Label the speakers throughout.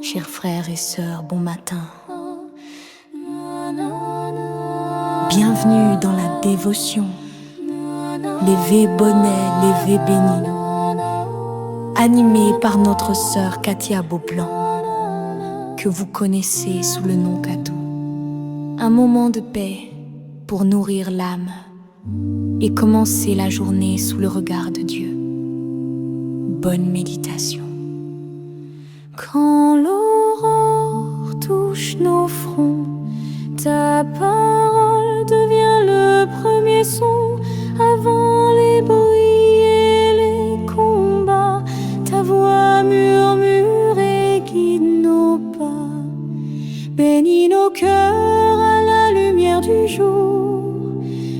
Speaker 1: Chers frères et sœurs, bon matin. Bienvenue dans la dévotion. Lévé bonnet, lévé béni. Animé par notre sœur Katia Beaublanc, que vous connaissez sous le nom Katou. Un moment de paix pour nourrir l'âme et commencer la journée sous le regard de Dieu. Bonne méditation. Quand l'aurore touche nos fronts, ta parole devient le premier son. Avant les bruits et les combats, ta voix murmure et guide nos pas. Bénis nos cœurs à la lumière du jour.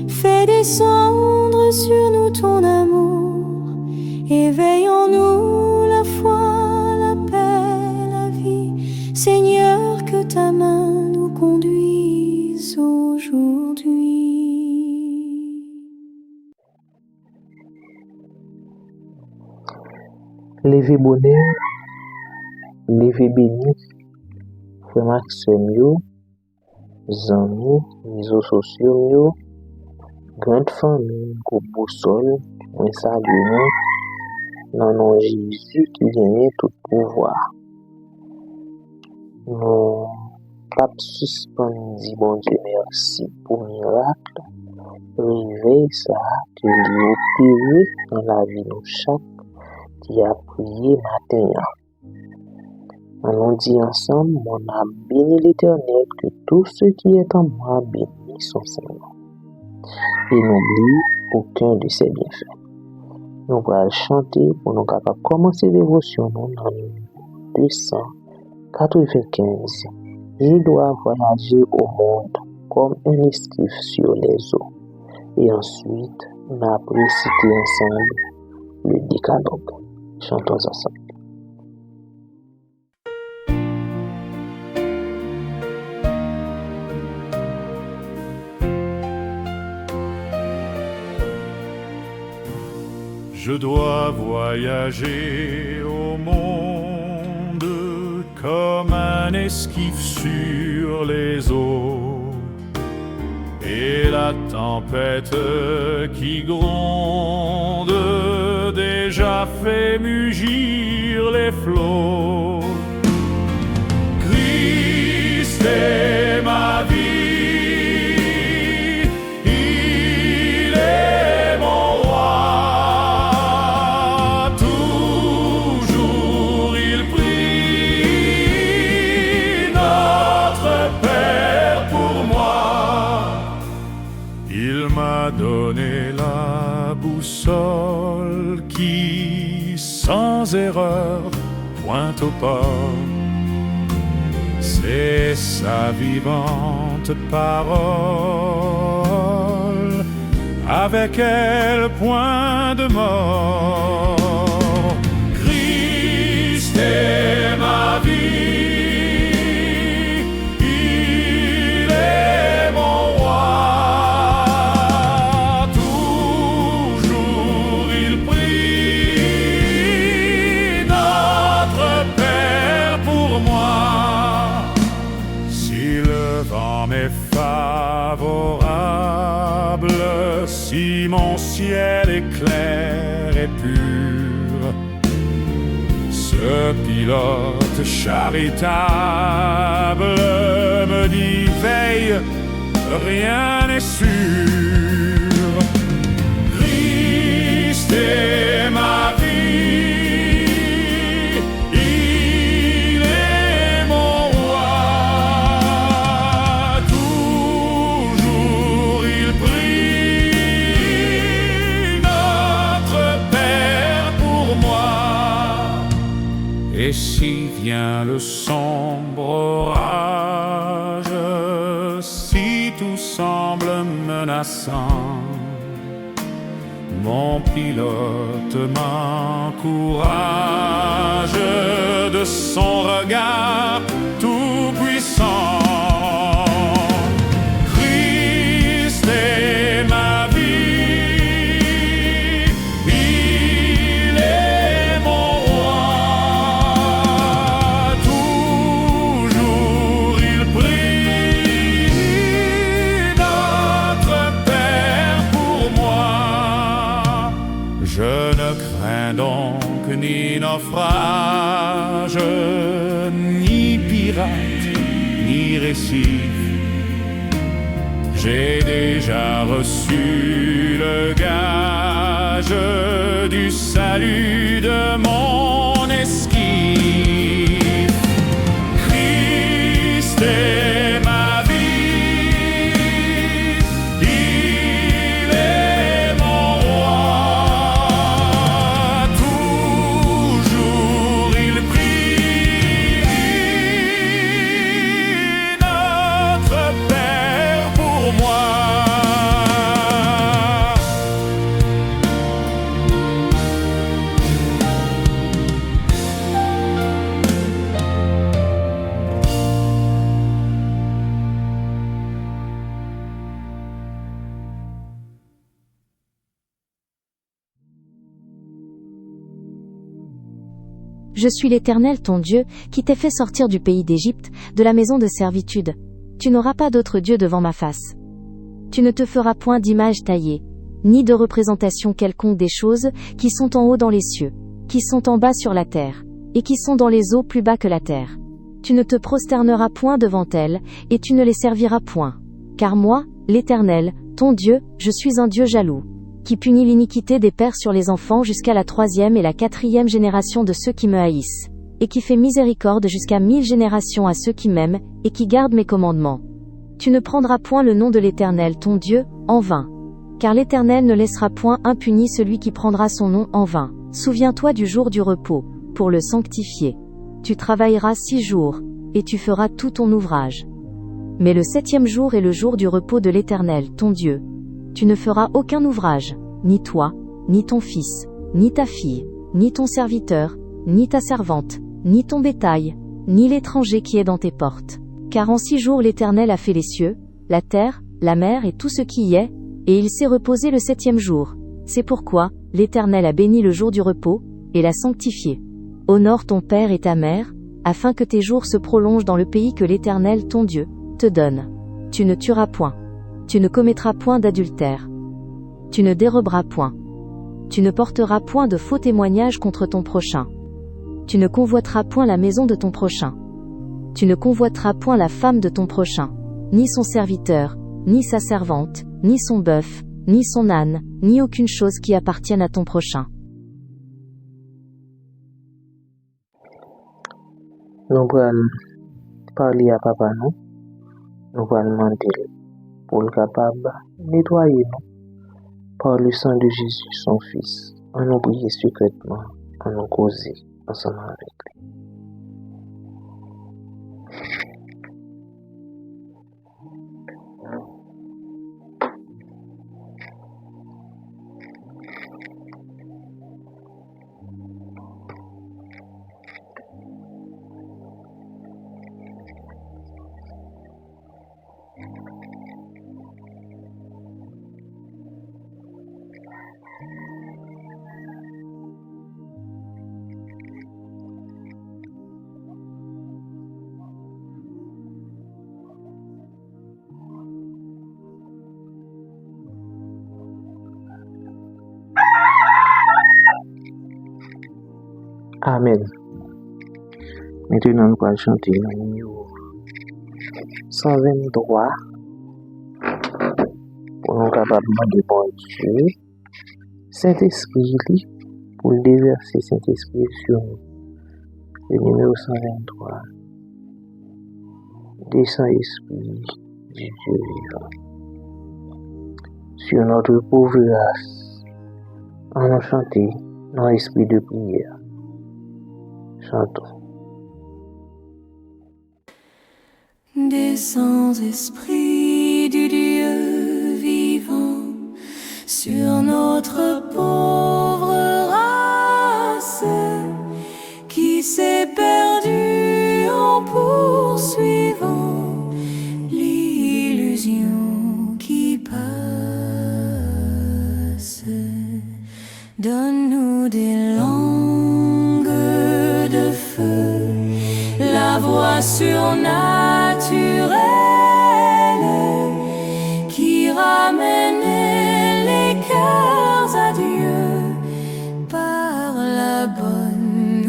Speaker 1: Fais descendre sur nous ton amour. Éveille en nous la foi, la paix, la vie. Seigneur, que ta main nous conduise aujourd'hui.
Speaker 2: Levé bonheur, levé béni, frère Maxime yo, zami, réseaux sociaux yo, grande famille, groupe boussole, on salue nous, dans nom Jésus qui gagne tout pouvoir. Nous pas suspendu, bon Dieu merci pour miracle, réveil ça, que lui opéré dans la vie de chaque qui a prié matin. Allons dire ensemble, mon âme bénit l'Éternel, que tout ce qui est en moi bénit son Seigneur. Et n'oublie aucun de ses bienfaits. Nous allons chanter pour nous capables de commencer dévotion dans le 295. Je dois voyager au monde comme un esquif sur les eaux. Et ensuite, nous allons réciter ensemble le décalogue. Chantons ensemble.
Speaker 3: Je dois voyager au monde comme un esquif sur les eaux. Et la tempête qui gronde déjà fait mugir les flots. Christ est ma vie, il est mon roi. Toujours il prie notre Père pour moi. Il m'a donné la boussole qui, sans erreur, pointe au port. C'est sa vivante parole, avec elle point de mort. Christ est ma vie, il est mon roi. Toujours il prie notre Père pour moi. Si le vent m'est favorable, si mon ciel est clair et pur, ce pilote charitable me dit veille, rien n'est sûr. Christ est ma vie, il est mon roi. Toujours il prie notre Père pour moi. Et si vient le sombre orage, si tout semble menaçant, mon pilote m'encourage de son regard tout puissant. Christ est ma vie, il est mon roi. Tout naufrage, ni pirate, ni récif. J'ai déjà reçu le gage du salut de mon esquif. Christ est ma vie, il est mon roi. Toujours il prie, notre Père pour moi.
Speaker 4: Je suis l'Éternel ton Dieu, qui t'ai fait sortir du pays d'Égypte, de la maison de servitude. Tu n'auras pas d'autre Dieu devant ma face. Tu ne te feras point d'image taillée, ni de représentation quelconque des choses qui sont en haut dans les cieux, qui sont en bas sur la terre, et qui sont dans les eaux plus bas que la terre. Tu ne te prosterneras point devant elles, et tu ne les serviras point. Car moi, l'Éternel, ton Dieu, je suis un Dieu jaloux, qui punit l'iniquité des pères sur les enfants jusqu'à la 3e et la 4e génération de ceux qui me haïssent, et qui fait miséricorde jusqu'à 1000 générations à ceux qui m'aiment, et qui gardent mes commandements. Tu ne prendras point le nom de l'Éternel ton Dieu, en vain. Car l'Éternel ne laissera point impuni celui qui prendra son nom en vain. Souviens-toi du jour du repos, pour le sanctifier. Tu travailleras 6 jours, et tu feras tout ton ouvrage. Mais le 7e jour est le jour du repos de l'Éternel ton Dieu. Tu ne feras aucun ouvrage, ni toi, ni ton fils, ni ta fille, ni ton serviteur, ni ta servante, ni ton bétail, ni l'étranger qui est dans tes portes. Car en 6 jours l'Éternel a fait les cieux, la terre, la mer et tout ce qui y est, et il s'est reposé le 7e jour. C'est pourquoi l'Éternel a béni le jour du repos, et l'a sanctifié. Honore ton père et ta mère, afin que tes jours se prolongent dans le pays que l'Éternel ton Dieu te donne. Tu ne tueras point. Tu ne commettras point d'adultère. Tu ne déroberas point. Tu ne porteras point de faux témoignages contre ton prochain. Tu ne convoiteras point la maison de ton prochain. Tu ne convoiteras point la femme de ton prochain, ni son serviteur, ni sa servante, ni son bœuf, ni son âne, ni aucune chose qui appartienne à ton prochain.
Speaker 2: Nous allons parler à papa, nous. Nous allons demander pour le capable nettoyer nous par le sang de Jésus, son Fils. On nous prier secrètement, on nous causer ensemble avec lui. Amen. Maintenant, nous allons chanter le numéro 123 pour nous capables de bon Dieu. Saint-Esprit, pour déverser Saint-Esprit sur nous. Le numéro 123. Descends Esprit du Dieu vivant sur notre pauvre race. En nous chanter dans l'esprit de prière. Chantons.
Speaker 1: Descends, Esprit du Dieu vivant, sur notre pauvre race qui s'est perdue en poursuivant l'illusion qui passe. Donne-nous des langues de feu, la voix surnaturelle qui ramène les cœurs à Dieu par la bonne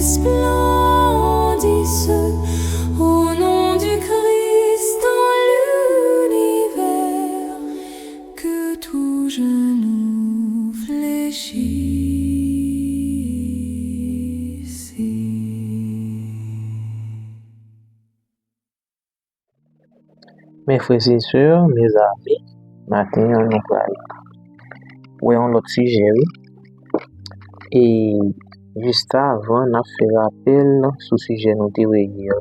Speaker 1: resplendisse au nom du Christ dans l'univers, que tout genou fléchisse.
Speaker 2: Mes frères et sœurs, mes amis, matin, on nous parle. Oui, on l'autre sujet, oui. Et juste avant, on a fait rappel sur le sujet nous hier,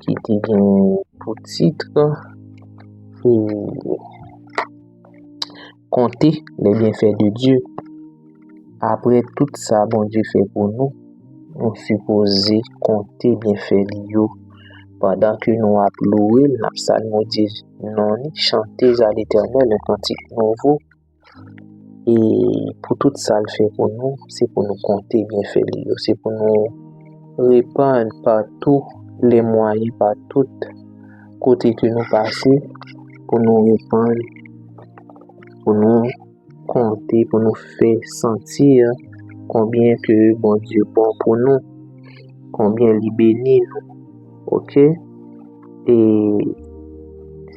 Speaker 2: qui était bien pour titre et compter les bienfaits de Dieu. Après tout ça, bon Dieu fait pour nous, on supposé compter bienfaits liés. Pendant que nous avons loué, nous avons psalmodié, non, chanter à l'Éternel un cantique nouveau. Et pour tout ça, le fait pour nous, c'est pour nous compter bien fait, c'est pour nous répandre par tous les moyens, par tout côté que nous passons, pour nous répandre, pour nous compter, pour nous faire sentir combien que bon Dieu est bon pour nous, combien il bénit nous. Ok? Et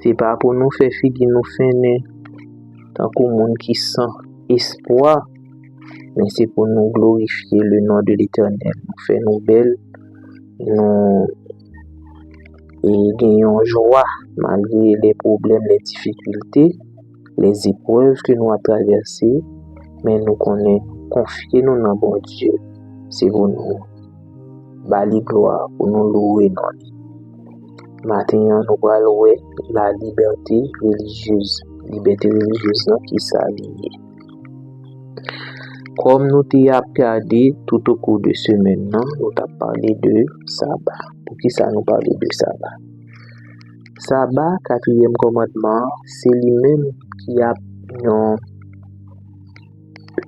Speaker 2: c'est pas pour nous faire figue nous faire tant qu'au monde qui sent espoir, mais c'est pour nous glorifier le nom de l'Éternel, nous faire nous belles, nous et gagnons joie malgré les problèmes, les difficultés, les épreuves que nous avons traversées, mais nous connaissons, confier nous dans bon Dieu, c'est pour nous bali gloire, pour nous louer non. Maintenant, nous allons louer la liberté religieuse qui s'allie. Comme nous t'avons regardé tout au cours de ce maintenant, nous t'avons parlé de sabbat. Pour qui ça nous parle de sabbat? Sabbat, quatrième commandement, c'est lui-même qui a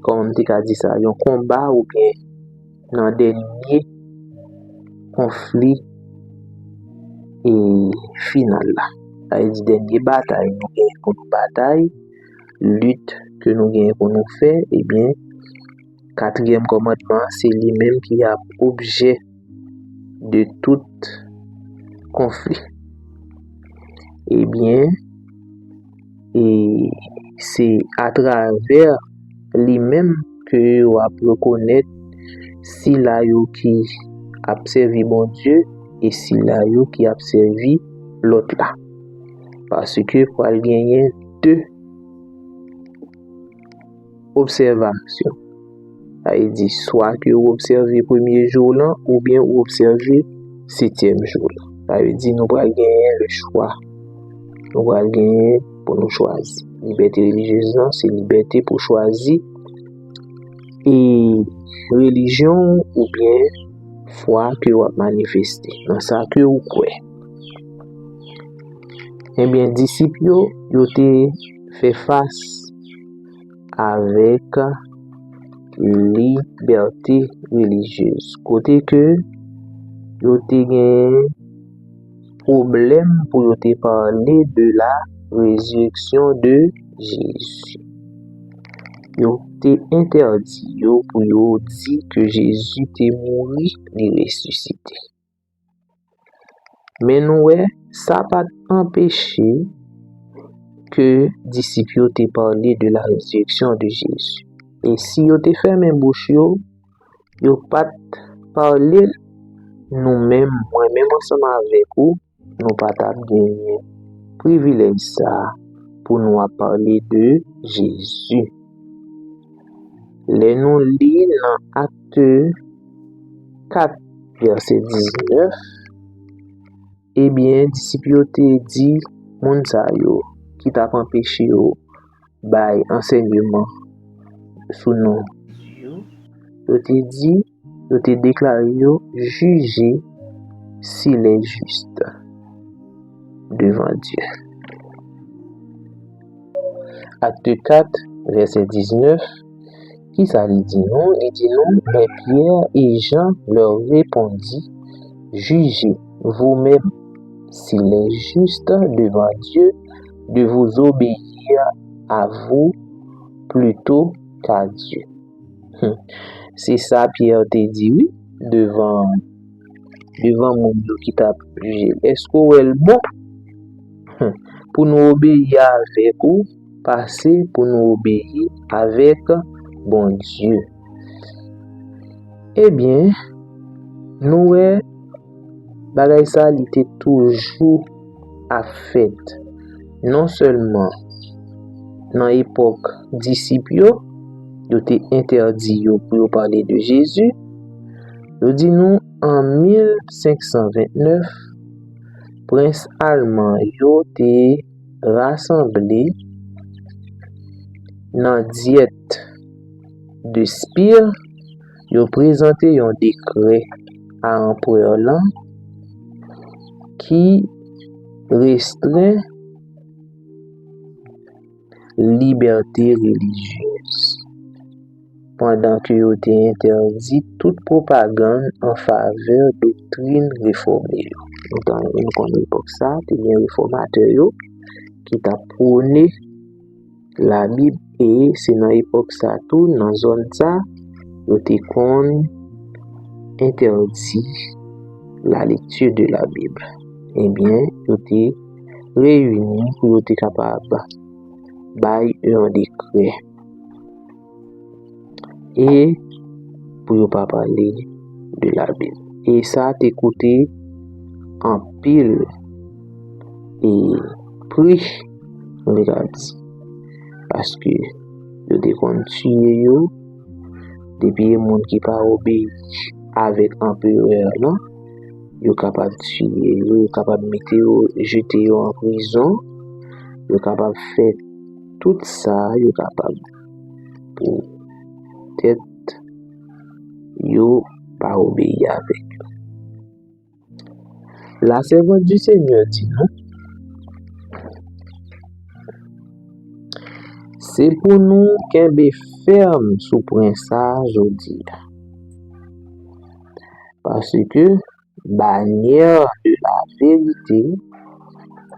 Speaker 2: comme on dit ça, un combat ou bien un dernier conflit et final là. Ça dit dernier bataille, nous gagnons pour nous bataille, lutte que nous gagnons pour nous faire, et bien quatrième commandement, c'est lui-même qui a objet de tout conflit. Eh bien, et c'est à travers lui-même que on va reconnaître si là qui a servi bon Dieu et si là qui a servi l'autre là. Parce que pour gagner deux observations. Il dit soit que vous observez le premier jour là ou bien vous observez le septième jour là. Il dit nous allons gagner le choix. Nous allons gagner pour nous choisir. Liberté religieuse, c'est liberté pour choisir. Et religion ou bien foi que vous manifestez. Dans ça que vous croyez. Eh bien, disciples, ils ont fait face avec liberté religieuse. Côté que ils ont gagné problème pour te parler de la résurrection de Jésus. Yo te interdit yo pour yo dire que Jésus t'est mort et ressuscité. Mais nous ça pas empêché que disciples te parler de la résurrection de Jésus. Et si yo te fermé bouche yo pas parler nous-mêmes, moi-même ensemble avec vous, nous pas gagner privilège ça pour nous parler de Jésus. Les nous lit dans Acte 4 verset 19. Eh bien, disciples te dit moun sa yo qui t'a empêché yo bay enseignement sous nom Dieu. Yo te dit, yo te déclaré yo juger s'il est juste devant Dieu. Acte 4, verset 19, qui ça lui dit non? Il dit non, mais Pierre et Jean leur répondit, jugez vous-même s'il est juste devant Dieu de vous obéir à vous plutôt qu'à Dieu. C'est ça Pierre te dit oui, devant mon Dieu qui t'a jugé. Est-ce qu'on est bon pour nous obéir avec ou passer pour nous obéir avec bon Dieu? Eh bien, nous bagay ça il était toujours à fait. Non seulement dans l'époque disciples yo te interdit yo pour parler de Jésus. Yo dit nous en 1529 prince allemand yo te rassemblé dans diète de Spire, yo présenté un décret à l'empereur là qui restreint liberté religieuse pendant que yo te interdit toute propagande en faveur de doctrine réformée. Donc, nous connaissons l'époque ça, les réformateurs qui t'a prôné la Bible et c'est dans l'époque ça tout, dans zone ça, yo te kon interdit la lecture de la Bible. Eh bien, yo te réuni pour yo te capable bay un décret et pour yo pas parler de la Bible. Et ça te coûté en pile et prix regarde parce que yo te kon tuer yo depuis monde qui pas obéi avec empereur là yo capable tuer yo capable mettre yo jeter yo en prison yo capable faire tout ça yo capable pour peut-être yo pas obéi avec. La servante du Seigneur dit non. C'est pour nous qu'elle ferme sous prince aujourd'hui. Parce que bannière de la vérité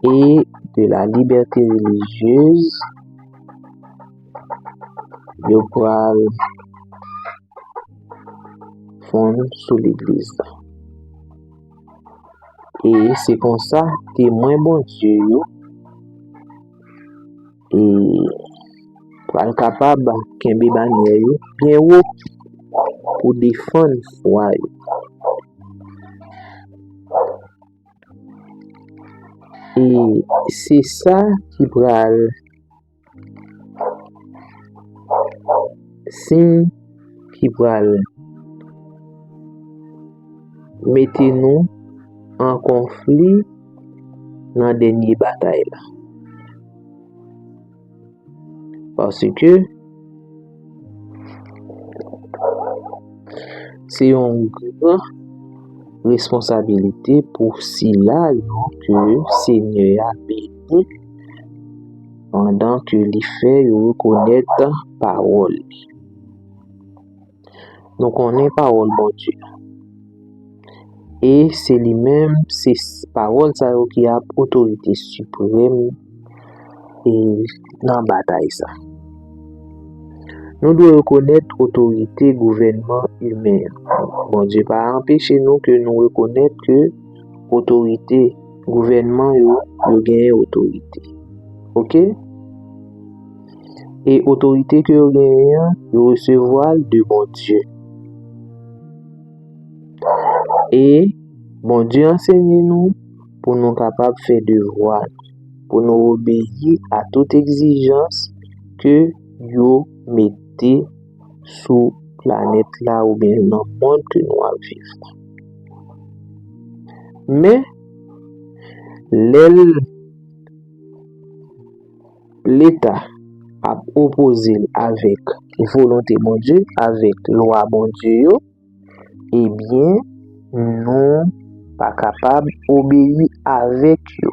Speaker 2: et de la liberté religieuse, yo pral fondre sous l'église. Et c'est comme ça, témoin bon Dieu yo, et pral capable kembe bannière yo bien haut pour défendre foi yo. Et c'est ça qui pral signe qui pral mettre nous en conflit dans la dernière bataille là. Parce que c'est une grande responsabilité pour cela que le Seigneur a béni pendant que les fait reconnaître la parole. Donc on est parole bon Dieu. Et c'est lui-même, c'est parole ça qui a autorité suprême et dans la bataille ça. Nous devons reconnaître autorité gouvernement humain. Bon Dieu pas empêcher nous que nous reconnaître que autorité gouvernement yo gagne autorité. OK? Et autorité que yo gagne yo recevoir de bon Dieu. Et bon Dieu enseigne nous pour nous capables de faire devoir, pour nous obéir à toute exigence que yo mettez sous planète là ou bien dans le monde que nous vivons. Mais l'État a opposé avec volonté bon Dieu, avec loi bon Dieu, eh bien nous pas capable d'obéir avec eux.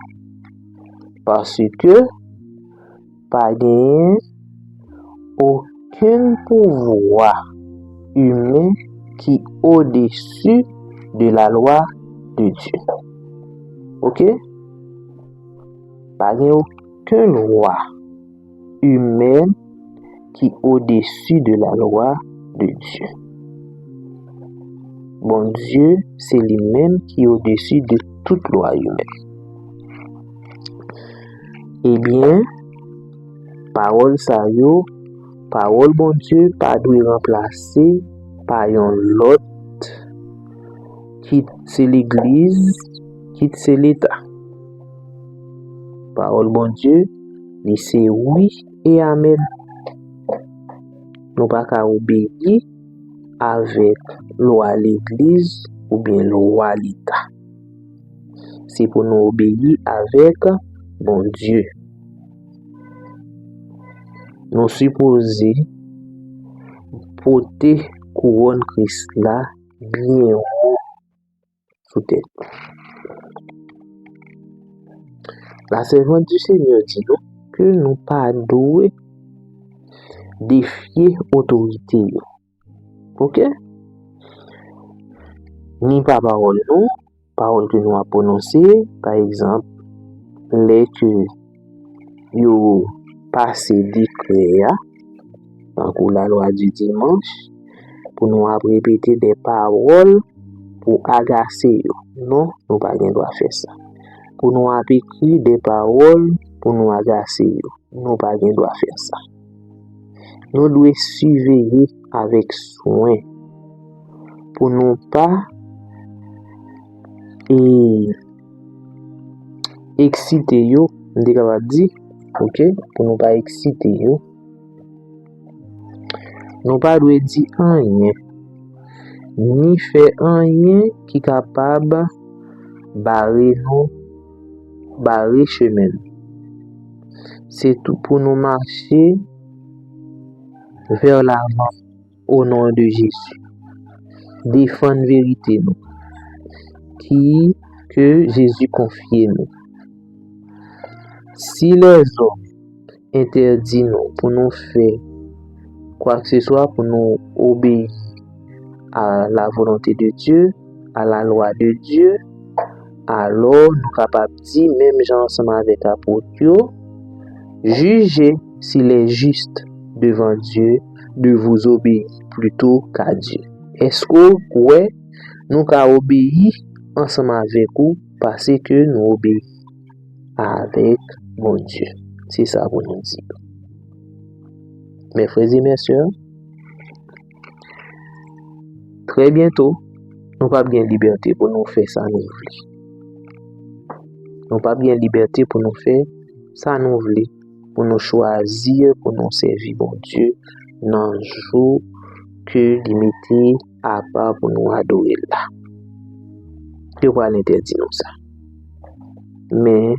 Speaker 2: Parce que pas gain aucun pouvoir humain qui est au-dessus de la loi de Dieu. OK? Pas gain aucune loi humaine qui est au-dessus de la loi de Dieu. Bon Dieu, c'est lui-même qui est au-dessus de toute loi humaine. Eh bien, parole ça yo, parole bon Dieu, pas doit remplacer par un l'autre qui c'est l'église, qui c'est l'État. Parole bon Dieu, c'est oui et amen. Nous pas qu'à obéir avec loi l'église ou bien loi l'État. C'est pour nous obéir avec bon Dieu. Nous supposons porter couronne Christ là bien haut sous tête. La servante du Seigneur dit nous que nous pas doués défier autorité. OK? Ni pas parole non, parole que nous a prononcée, par exemple, les que yo passé décret dans la loi du dimanche pour nous répéter des paroles pour agacer yo. Non, nous pas gain droit faire ça. Pour nous écrire des paroles pour nous agacer yo. Nous pas gain droit faire ça. Nous devons surveiller avec soin pour nous pas exciter yo, on dit capable dire, OK, pour nous pas exciter yo. Nous pas doit dire rien ni faire rien qui capable barrer chemin. C'est tout pour nous marcher vers l'avant au nom de Jésus. Défendre vérité nous que Jésus confie nous. Si les hommes interdisent nous pour nous faire quoi que ce soit, pour nous obéir à la volonté de Dieu, à la loi de Dieu, alors nous sommes capables de dire, même gens ensemble avec l'apôtre, jugez s'il est juste devant Dieu de vous obéir plutôt qu'à Dieu. Est-ce que ouais, nous avons obéi ensemble avec vous parce que nous obéissons avec mon Dieu? C'est ça pour nous dire. Mes frères et mes sœurs, très bientôt, nous pas bien liberté pour nous faire ça nous voulons. Nous pas bien liberté pour nous faire ça nous voulons, pour nous choisir, pour nous servir bon Dieu dans le jour que limité à part pour nous adorer là. Je vais l'interdire nous ça. Mais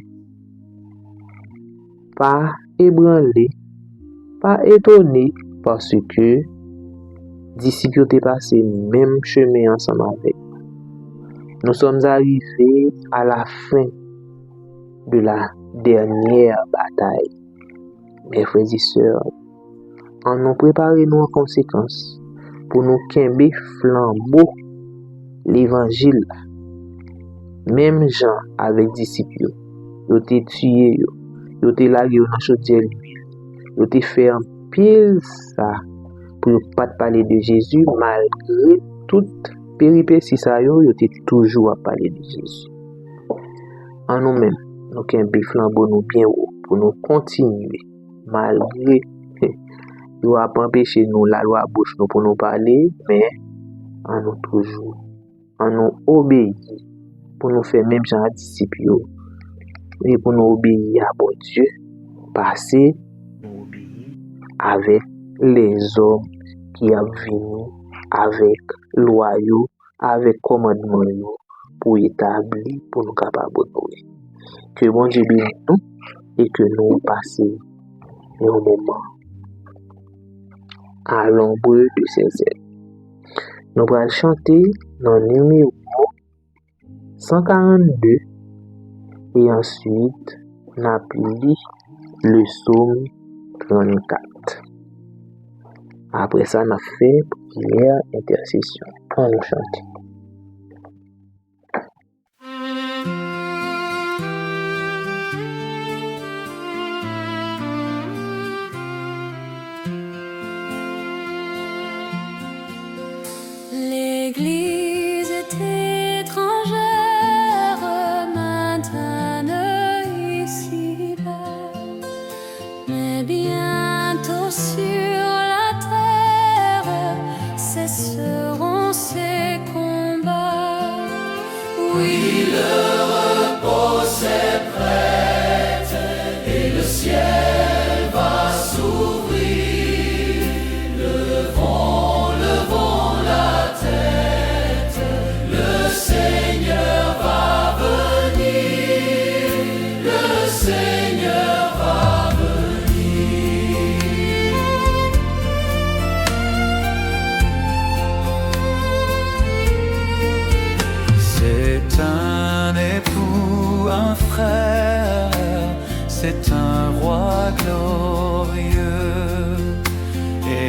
Speaker 2: pas ébranlé, pas étonné parce que disciples ont passé même chemin ensemble avec. Nous sommes arrivés à la fin de la dernière bataille. Mes frères et sœurs, en nous préparons nous en conséquence pour nous quimber flambeau l'évangile. Même gens avec disciples, ils ont été tués, ils ont été largués dans chaudière l'huile, ils ont été fait en pile ça pour pas parler de Jésus malgré toute péripétie ça ils ont été toujours à parler de Jésus. En nous-mêmes, nous quimber flambeau nous bien haut pour nous continuer malgré ils ont empêché nous la loi bouche nous pour nous parler, mais en nous toujours en nous obéir pour nous faire même genre disciples et pour nous obéir à bon Dieu, passer nous obéir avec les hommes qui ont venu avec loi avec commandement pour établir pour nous capables de que bon Dieu bénisse nous et que nous passions un moment à l'ombre de ses ailes. Nous allons chanter dans le numéro 142 et ensuite nous appelons le psaume 34. Après ça, nous fait prière, intercession. On nous chante.
Speaker 1: L'église dans ses combats. Oui, le repos s'est prête et le ciel va s'ouvrir. Levons la tête, le Seigneur va venir, le Seigneur va venir.
Speaker 5: C'est un époux, un frère, c'est un roi glorieux,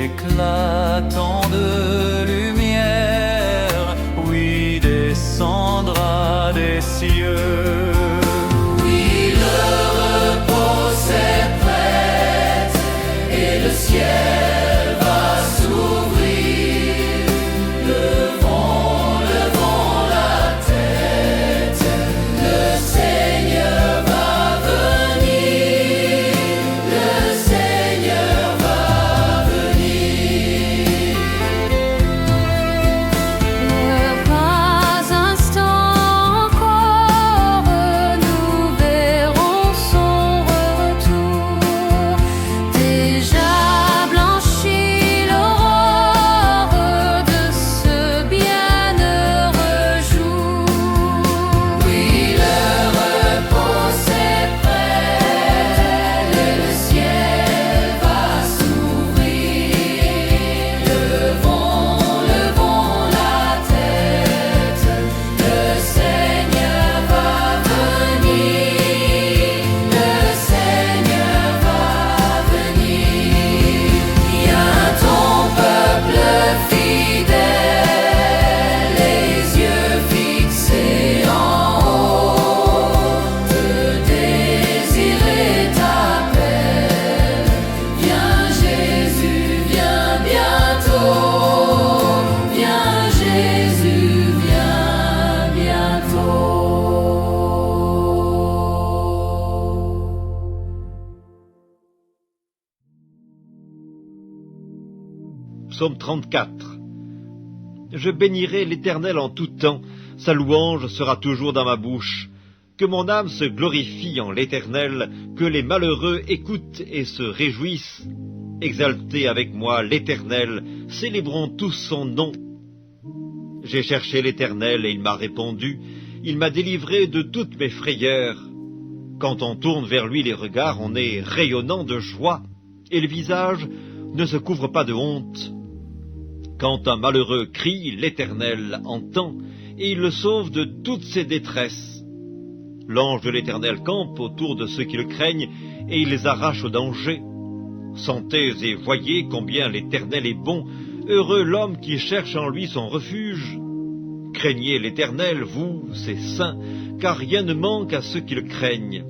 Speaker 5: éclatant de lumière, oui, descendra des cieux.
Speaker 1: Oui, le repos s'est prête et le ciel va s'ouvrir. Levons la tête, le Seigneur va venir, le Seigneur va venir. Pas un instant encore, nous verrons son retour. Déjà blanchit l'aurore de ce bienheureux jour. Oui, le repos s'est prêt et le ciel va s'ouvrir. Levons la tête, le Seigneur va venir, le Seigneur va venir. Viens ton peuple fidèle, les yeux fixés en haut, te désirer t'appelle. Viens Jésus, viens bientôt. Viens Jésus, viens bientôt.
Speaker 6: Psaume 34. Je bénirai l'Éternel en tout temps, sa louange sera toujours dans ma bouche. Que mon âme se glorifie en l'Éternel, que les malheureux écoutent et se réjouissent. Exaltez avec moi l'Éternel, célébrons tous son nom. J'ai cherché l'Éternel et il m'a répondu, il m'a délivré de toutes mes frayeurs. Quand on tourne vers lui les regards, on est rayonnant de joie, et le visage ne se couvre pas de honte. Quand un malheureux crie, l'Éternel entend, et il le sauve de toutes ses détresses. L'ange de l'Éternel campe autour de ceux qui le craignent, et il les arrache au danger. Sentez et voyez combien l'Éternel est bon, heureux l'homme qui cherche en lui son refuge. Craignez l'Éternel, vous, ses saints, car rien ne manque à ceux qui le craignent.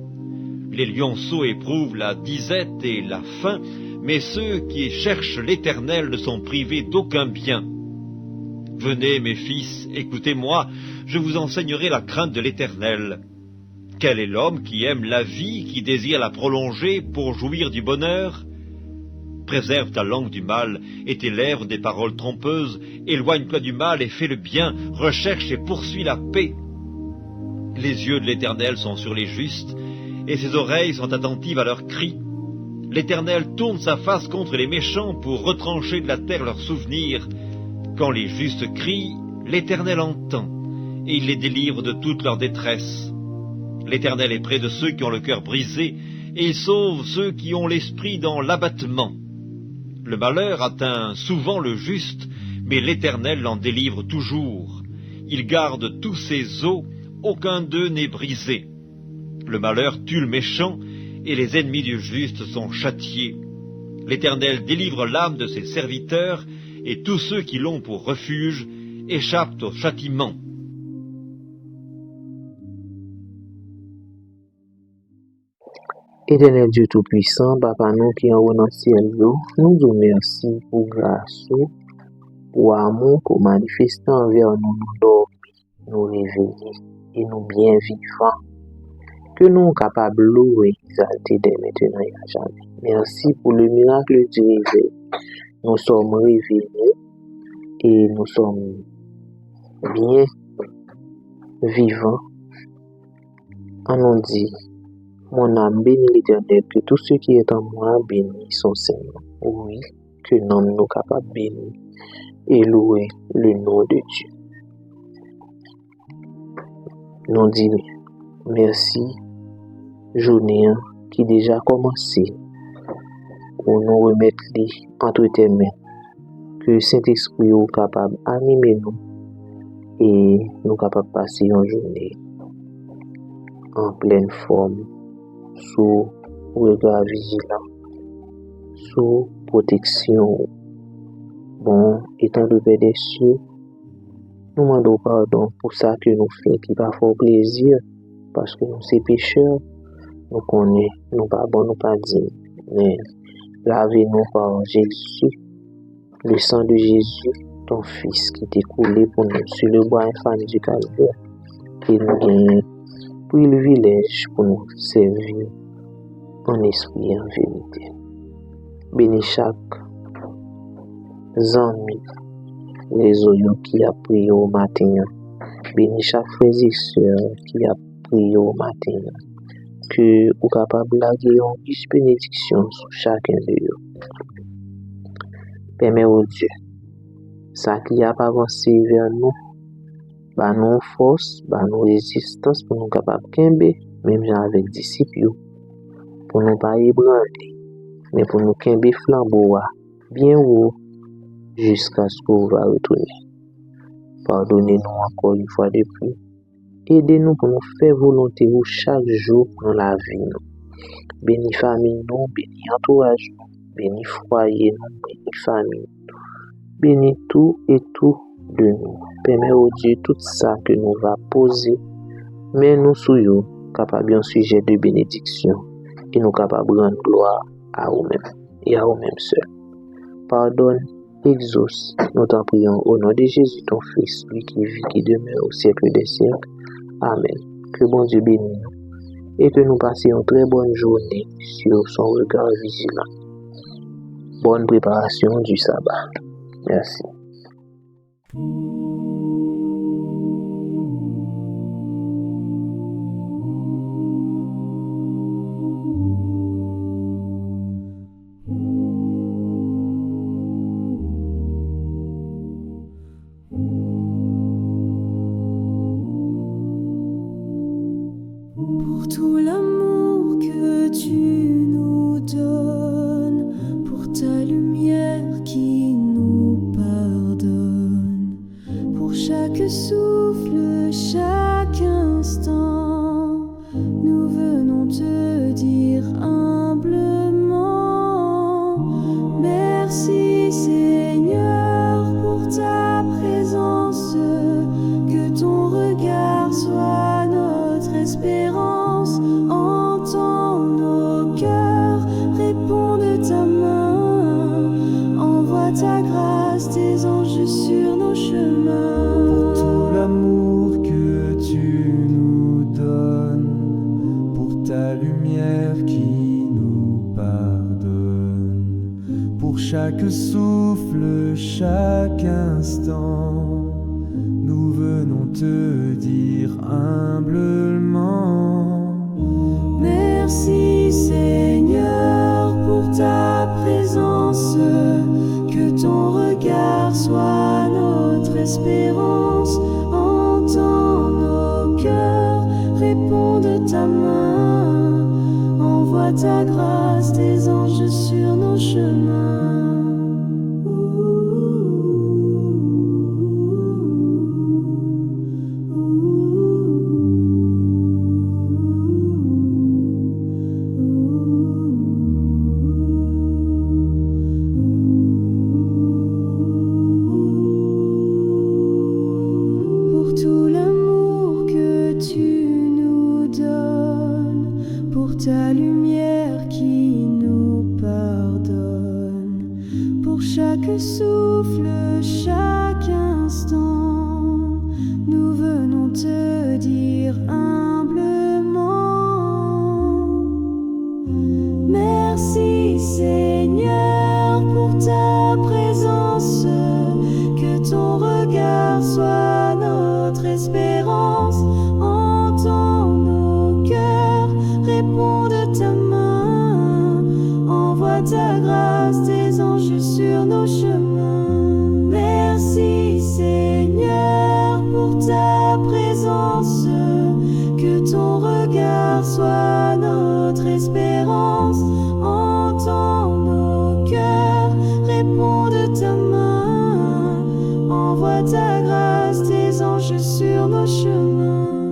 Speaker 6: Les lionceaux éprouvent la disette et la faim, mais ceux qui cherchent l'Éternel ne sont privés d'aucun bien. Venez, mes fils, écoutez-moi, je vous enseignerai la crainte de l'Éternel. Quel est l'homme qui aime la vie, qui désire la prolonger pour jouir du bonheur? Préserve ta langue du mal et tes lèvres des paroles trompeuses, éloigne-toi du mal et fais le bien, recherche et poursuis la paix. Les yeux de l'Éternel sont sur les justes, et ses oreilles sont attentives à leurs cris. L'Éternel tourne sa face contre les méchants pour retrancher de la terre leurs souvenirs. Quand les justes crient, l'Éternel entend, et il les délivre de toute leur détresse. L'Éternel est près de ceux qui ont le cœur brisé, et il sauve ceux qui ont l'esprit dans l'abattement. Le malheur atteint souvent le juste, mais l'Éternel l'en délivre toujours. Il garde tous ses os, aucun d'eux n'est brisé. Le malheur tue le méchant, et les ennemis du juste sont châtiés. L'Éternel délivre l'âme de ses serviteurs, et tous ceux qui l'ont pour refuge échappent au châtiment.
Speaker 2: Éternel Dieu Tout-Puissant, Papa nous qui en haut dans le ciel, nous vous remercions pour grâce, pour amour, pour manifester envers nous, nous dormir, nous réveiller et nous bien vivants. Que nous sommes capables de louer et exalter dès maintenant et à jamais. Merci pour le miracle du réveil. Nous sommes réveillés et nous sommes bien vivant, on nous dit, mon âme bénit l'Éternel, que tout ce qui est en moi bénit son Seigneur. Oui, que nous nous capables de bénir et louer le nom de Dieu. Nous disons merci, journée qui déjà commencé, pour nous remettre entre tes mains, que Saint-Esprit est capable d'animer nous et nous capable de passer une journée en pleine forme, sous regard vigilant, sous protection. Bon, étant le Père des cieux, nous demandons pardon pour ça que nous faisons qui pas fort plaisir, parce que nous sommes pécheurs, nous connaissons, nous pas bon, nous pas dignes, mais lavez-nous par Jésus, le sang de Jésus, ton Fils qui t'est coulé pour nous sur le bois infâme du calvaire, et nous gagnons privilège pour nous servir en esprit et en vérité. Bénis chaque ami, les oignons qui a prié au matin. Bénis chaque frère et sœur qui a prié au matin. Que vous capable de laguer une riche bénédiction sur chacun de eux. Permets au Dieu, ça qui a avancé vers nous, bah nous force, bah nous résistance pour nous capables de même avec disciples, pour nous pas ébranler, mais pour nous kembe flambeau bien haut jusqu'à ce qu'on va retourner. Pardonnez-nous encore une fois de plus. Aidez-nous pour nous faire volonté chaque jour dans la vie. Bénis famille nous, bénis entourage nous, bénis foyer nous, bénis famille. Bénis tout et tout de nous. Permets au Dieu tout ça que nous va poser, mais nous soyons capables d'un sujet de bénédiction et nous capables de rendre gloire à nous-mêmes et à nous-mêmes seuls. Pardonne, exauce, nous t'en prions au nom de Jésus, ton Fils, lui qui vit, qui demeure au siècle des siècles. Amen. Que bon Dieu bénisse nous et que nous passions une très bonne journée sur son regard vigilant. Bonne préparation du sabbat. Merci.
Speaker 1: Pour tout l'amour que tu nous donnes, pour ta lumière qui nous pardonne, pour chaque souffle, chaque instant, nous venons te dire humblement, merci Seigneur pour ta présence, que ton regard soit notre espérance, entends nos cœurs, réponds de ta main, envoie ta grâce, tes anges sur nos chemins.
Speaker 5: Pour tout l'amour que tu nous donnes, pour ta lumière qui nous pardonne, pour chaque souffle, chaque instant, nous venons te dire humblement,
Speaker 1: merci Seigneur pour ta présence, que ton regard soit notre espérance, entends nos cœurs, réponds de ta main, envoie ta grâce, tes anges sur nos chemins. Pour tout l'amour que tu nous donnes, pour ta lumière qui nous pardonne, pour chaque souffle, chaque instant, nous venons te dire humblement, merci Seigneur pour ta présence, que ton regard soit notre sur le chemin.